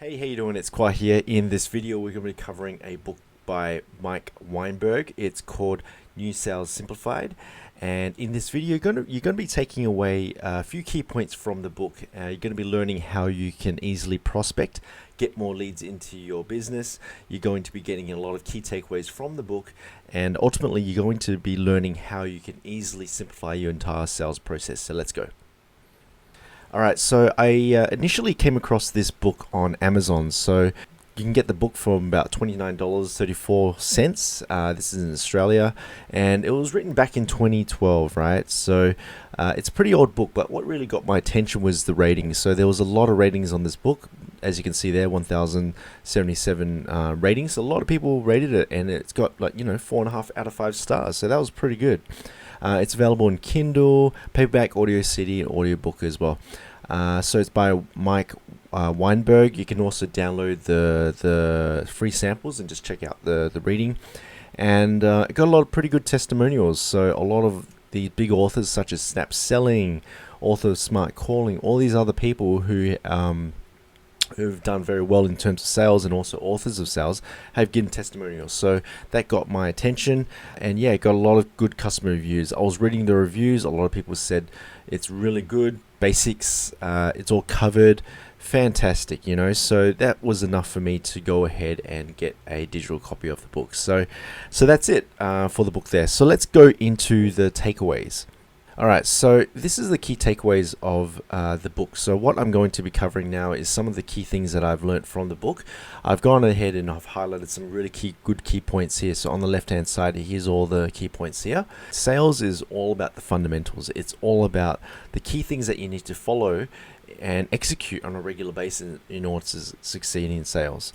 Hey, how you doing? It's Khoa here. In this video, we're going to be covering a book by Mike Weinberg. It's called New Sales Simplified. And in this video, you're going to be taking away a few key points from the book. You're going to be learning how you can easily prospect, get more leads into your business. You're going to be getting a lot of key takeaways from the book. And ultimately, you're going to be learning how you can easily simplify your entire sales process. So let's go. All right, so I initially came across this book on Amazon. So you can get the book for about $29.34. This is in Australia, and it was written back in 2012, right? So it's a pretty old book, but what really got my attention was the ratings. So there was a lot of ratings on this book. As you can see there, 1,077 ratings. A lot of people rated it, and it's got 4.5 out of 5 stars. So that was pretty good. It's available in Kindle, paperback, audio CD, and audiobook as well. So it's by Mike Weinberg. You can also download the free samples and just check out the reading. And it got a lot of pretty good testimonials. So a lot of the big authors such as Snap Selling, author of Smart Calling, all these other people who've done very well in terms of sales and also authors of sales have given testimonials. So that got my attention, and yeah, it got a lot of good customer reviews. I was reading the reviews. A lot of people said it's really good, basics, it's all covered, fantastic, so that was enough for me to go ahead and get a digital copy of the book. So that's it for the book there. So let's go into the takeaways. Alright, so this is the key takeaways of the book. So what I'm going to be covering now is some of the key things that I've learned from the book. I've gone ahead and I've highlighted some really good key points here. So on the left hand side, here's all the key points here. Sales is all about the fundamentals. It's all about the key things that you need to follow and execute on a regular basis in order to succeed in sales.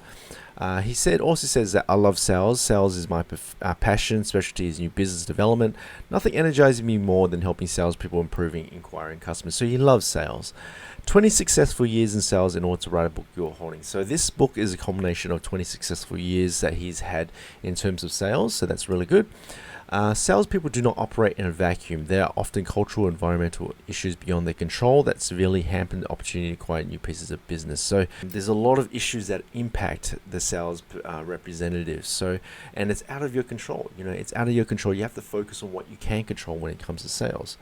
He also says that I love sales. Sales is my passion. Specialty is new business development. Nothing energizes me more than helping salespeople improving inquiring customers. So he loves sales. 20 successful years in sales in order to write a book you're holding. So this book is a combination of 20 successful years that he's had in terms of sales. So that's really good. Salespeople do not operate in a vacuum. There are often cultural and environmental issues beyond their control that severely hamper the opportunity to acquire new pieces of business. So there's a lot of issues that impact the sales representatives. And it's out of your control. It's out of your control. You have to focus on what you can control when it comes to sales.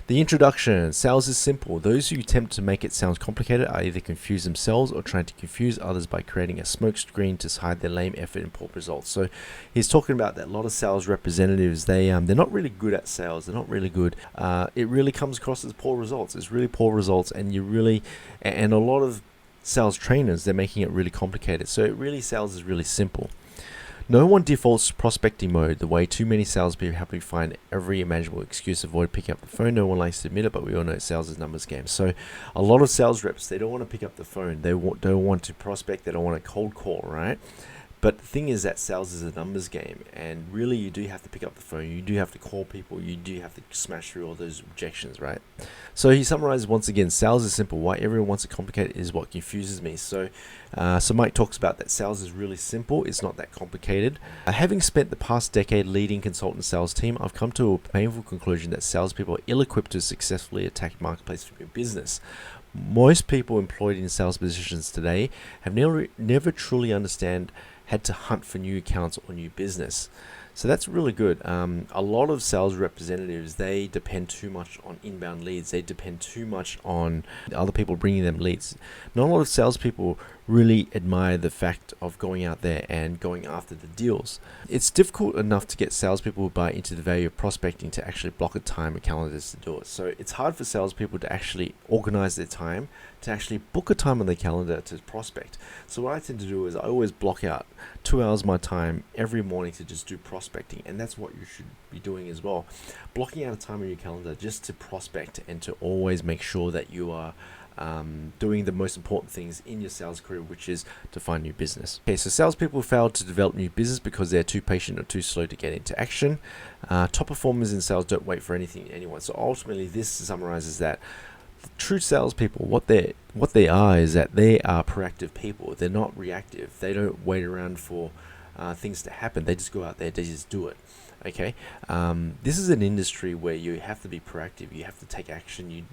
The introduction. Sales is simple. Those who attempt to make it sound complicated are either confused themselves or trying to confuse others by creating a smokescreen to hide their lame effort and poor results. So he's talking about that a lot of sales representatives, they're not really good at sales. They're not really good. It really comes across as poor results. It's really poor results, and and a lot of sales trainers, they're making it really complicated. So sales is really simple. No one defaults to prospecting mode the way too many salespeople happily find every imaginable excuse to avoid picking up the phone. No one likes to admit it, but we all know sales is a numbers game. So a lot of sales reps, they don't want to pick up the phone. They don't want to prospect. They don't want to cold call, right? But the thing is that sales is a numbers game, and really you do have to pick up the phone. You do have to call people. You do have to smash through all those objections, right? So he summarizes once again, sales is simple. Why everyone wants it complicated is what confuses me. So Mike talks about that sales is really simple. It's not that complicated. Having spent the past decade leading consultant sales team, I've come to a painful conclusion that salespeople are ill-equipped to successfully attack the marketplace for your business. Most people employed in sales positions today have never truly had to hunt for new accounts or new business. So that's really good. A lot of sales representatives, they depend too much on inbound leads. They depend too much on other people bringing them leads. Not a lot of salespeople really admire the fact of going out there and going after the deals. It's difficult enough to get salespeople who buy into the value of prospecting to actually block a time and calendars to do it. So it's hard for salespeople to actually organize their time, to actually book a time on their calendar to prospect. So what I tend to do is I always block out 2 hours of my time every morning to just do prospecting, and that's what you should be doing as well. Blocking out a time on your calendar just to prospect and to always make sure that you are doing the most important things in your sales career, which is to find new business. Okay, so salespeople fail to develop new business because they're too patient or too slow to get into action. Top performers in sales don't wait for anyone. So ultimately, this summarizes that true salespeople, what they are is that they are proactive people. They're not reactive. They don't wait around for things to happen. They just go out there. They just do it. Okay. This is an industry where you have to be proactive. You have to take action.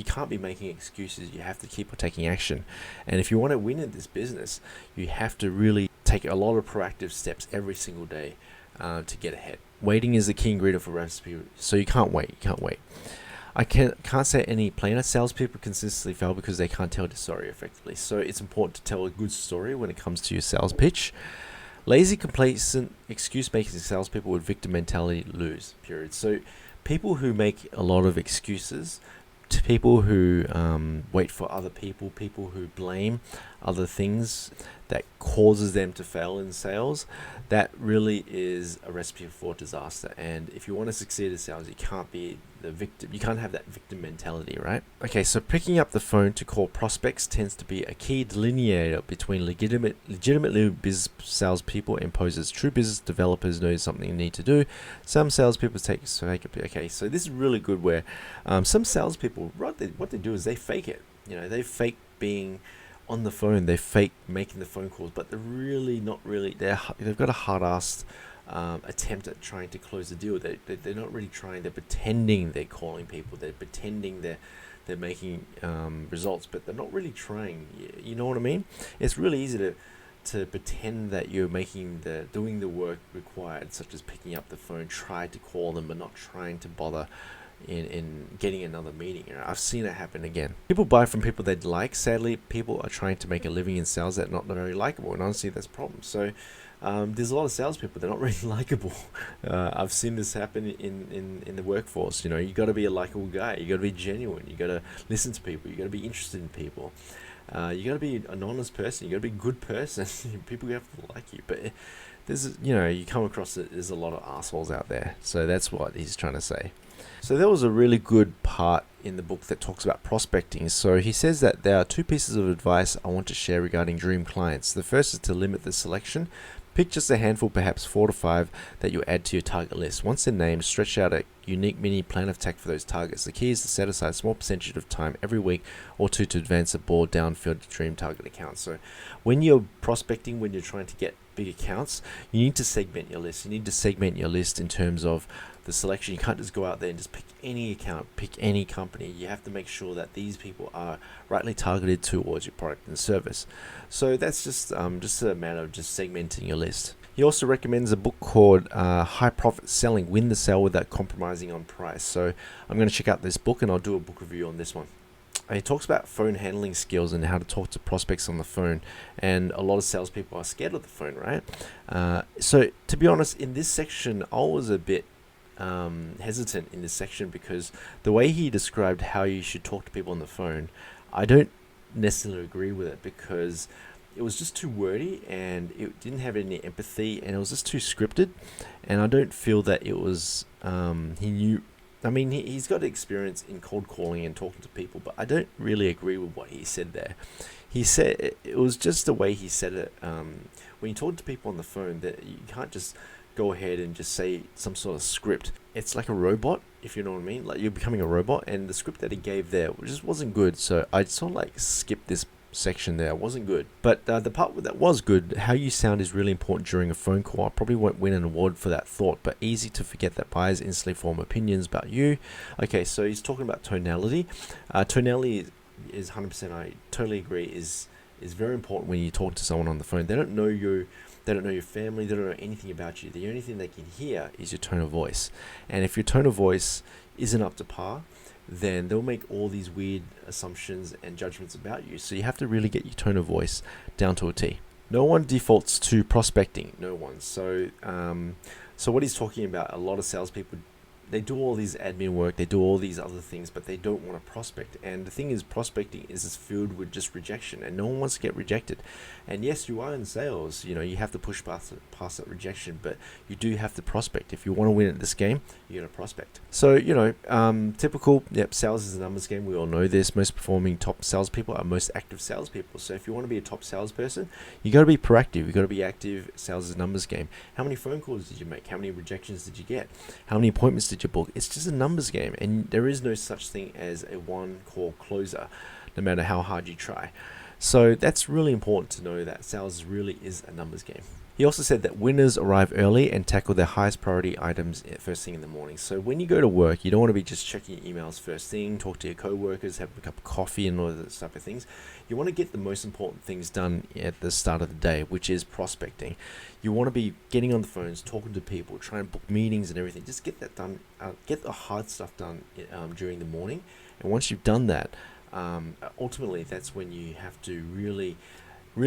you can't be making excuses. You have to keep on taking action. And if you want to win in this business, you have to really take a lot of proactive steps every single day to get ahead. Waiting is the key ingredient for recipe, so you can't wait. I can't say any plainer. Salespeople consistently fail because they can't tell the story effectively. So it's important to tell a good story when it comes to your sales pitch. Lazy, complacent, excuse-making salespeople with victim mentality lose, period. So people who make a lot of excuses, to people who wait for other people who blame other things that causes them to fail in sales, that really is a recipe for disaster. And if you want to succeed in sales, you can't be the victim. You can't have that victim mentality, right? Okay, so picking up the phone to call prospects tends to be a key delineator between legitimately business salespeople and posers. True business developers know something they need to do. Some salespeople take okay, so this is really good where some salespeople, what they do is they fake it. They fake being on the phone, they fake making the phone calls, but they're really not really. They've got a hard-assed attempt at trying to close the deal. They're not really trying. They're pretending they're calling people. They're pretending they're making results, but they're not really trying. You know what I mean? It's really easy to pretend that you're doing the work required, such as picking up the phone, try to call them, but not trying to bother in getting another meeting. I've seen it happen again. People buy from people they like. Sadly, people are trying to make a living in sales that are not very likable, and honestly, that's a problem. So there's a lot of salespeople that are not really likable. I've seen this happen in the workforce. You got to be a likable guy. You got to be genuine. You got to listen to people. You got to be interested in people. You got to be an honest person. You got to be a good person. People have to like you. But you come across it. There's a lot of assholes out there. So that's what he's trying to say. So there was a really good part in the book that talks about prospecting. So he says that there are two pieces of advice I want to share regarding dream clients. The first is to limit the selection. Pick just a handful, perhaps 4 to 5, that you add to your target list. Once they're named, stretch out a unique mini plan of attack for those targets. The key is to set aside a small percentage of time every week or two to advance a board downfield dream target account. So when you're prospecting, when you're trying to get big accounts, you need to segment your list. You need to segment your list in terms of the selection. You can't just go out there and just pick any account, pick any company. You have to make sure that these people are rightly targeted towards your product and service. So that's just a matter of just segmenting your list. He also recommends a book called High Profit Selling, Win the Sale Without Compromising on Price. So I'm going to check out this book and I'll do a book review on this one. He talks about phone handling skills and how to talk to prospects on the phone. And a lot of salespeople are scared of the phone, right? So to be honest, in this section, I was a bit hesitant in this section because the way he described how you should talk to people on the phone, I don't necessarily agree with it because it was just too wordy and it didn't have any empathy and it was just too scripted, and I don't feel that it was he knew. I mean, he's got experience in cold calling and talking to people, but I don't really agree with what he said there. He said it was just the way he said it. When you talk to people on the phone, that you can't just go ahead and just say some sort of script. It's like a robot, if you know what I mean. Like you're becoming a robot, and the script that he gave there just wasn't good. So I sort of like skipped this section there. It wasn't good. But the part that was good, how you sound is really important during a phone call. I probably won't win an award for that thought, but easy to forget that buyers instantly form opinions about you. Okay, so he's talking about tonality. Tonality is 100%, I totally agree, is very important when you talk to someone on the phone. They don't know you. They don't know your family. They don't know anything about you. The only thing they can hear is your tone of voice. And if your tone of voice isn't up to par, then they'll make all these weird assumptions and judgments about you. So you have to really get your tone of voice down to a T. No one defaults to prospecting. No one. So what he's talking about, a lot of salespeople, they do all these admin work, they do all these other things, but they don't want to prospect. And the thing is, prospecting is filled with just rejection, and no one wants to get rejected. And yes, you are in sales, you have to push past that rejection, but you do have to prospect. If you want to win at this game, you're going to prospect. So, typical, sales is a numbers game. We all know this. Most performing top salespeople are most active salespeople. So if you want to be a top salesperson, you got to be proactive. You got to be active. Sales is a numbers game. How many phone calls did you make? How many rejections did you get? How many appointments did you book? It's just a numbers game, and there is no such thing as a one call closer, no matter how hard you try. So that's really important to know that sales really is a numbers game. He also said that winners arrive early and tackle their highest priority items first thing in the morning. So when you go to work, you don't want to be just checking your emails first thing, talk to your co-workers, have a cup of coffee and all those type of things. You want to get the most important things done at the start of the day, which is prospecting. You want to be getting on the phones, talking to people, trying to book meetings and everything. Just get that done, get the hard stuff done during the morning. And once you've done that, ultimately that's when you have to really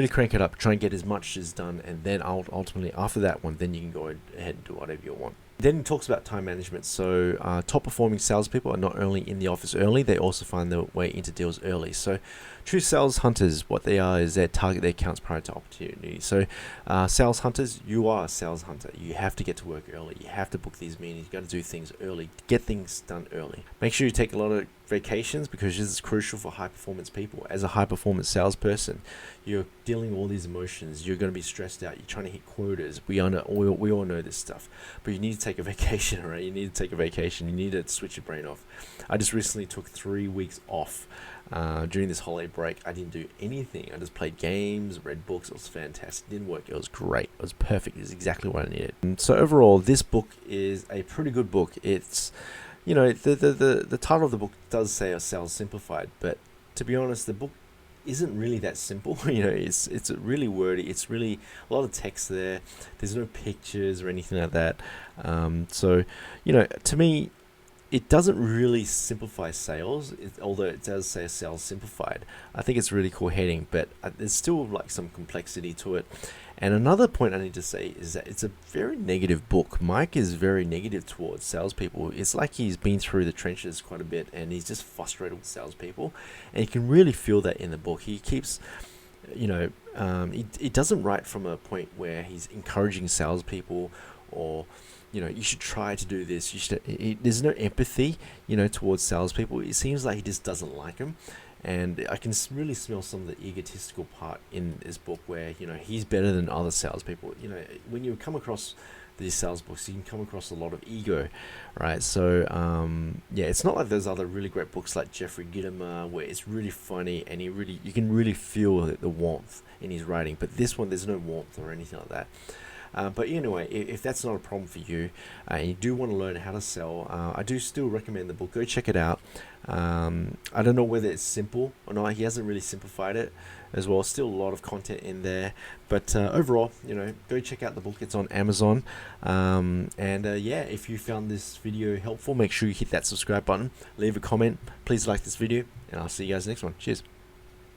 crank it up, try and get as much as done, and then ultimately after that one, then you can go ahead and do whatever you want. Then he talks about time management. So top performing salespeople are not only in the office early, they also find their way into deals early. So true sales hunters, what they are is they target their accounts prior to opportunity. So sales hunters, you are a sales hunter. You have to get to work early. You have to book these meetings. You got to do things early. Get things done early. Make sure you take a lot of vacations, because this is crucial for high performance people. As a high performance salesperson, you're dealing with all these emotions. You're going to be stressed out. You're trying to hit quotas. We all know this stuff, but you need to take a vacation, right? You need to take a vacation. You need to switch your brain off. I just recently took 3 weeks off during this holiday break. I didn't do anything. I just played games, read books. It was fantastic. It didn't work. It was great. It was perfect. It was exactly what I needed. And so overall, this book is a pretty good book. It's the title of the book does say Sales Simplified, but to be honest, the book isn't really that simple. It's really wordy. It's really a lot of text there. There's no pictures or anything like that. So to me, it doesn't really simplify sales, although it does say Sales Simplified. I think it's a really cool heading, but there's still like some complexity to it. And another point I need to say is that it's a very negative book. Mike is very negative towards salespeople. It's like he's been through the trenches quite a bit, and he's just frustrated with salespeople. And you can really feel that in the book. He keeps, he doesn't write from a point where he's encouraging salespeople or you should try to do this. There's no empathy, towards salespeople. It seems like he just doesn't like them. And I can really smell some of the egotistical part in this book where, he's better than other salespeople. When you come across these sales books, you can come across a lot of ego, right? So, it's not like those other really great books like Jeffrey Gitomer, where it's really funny and you can really feel the warmth in his writing. But this one, there's no warmth or anything like that. But anyway, if that's not a problem for you, and you do want to learn how to sell, I do still recommend the book. Go check it out. I don't know whether it's simple or not. He hasn't really simplified it as well. Still a lot of content in there. But overall, go check out the book. It's on Amazon. If you found this video helpful, make sure you hit that subscribe button. Leave a comment. Please like this video, and I'll see you guys next one. Cheers.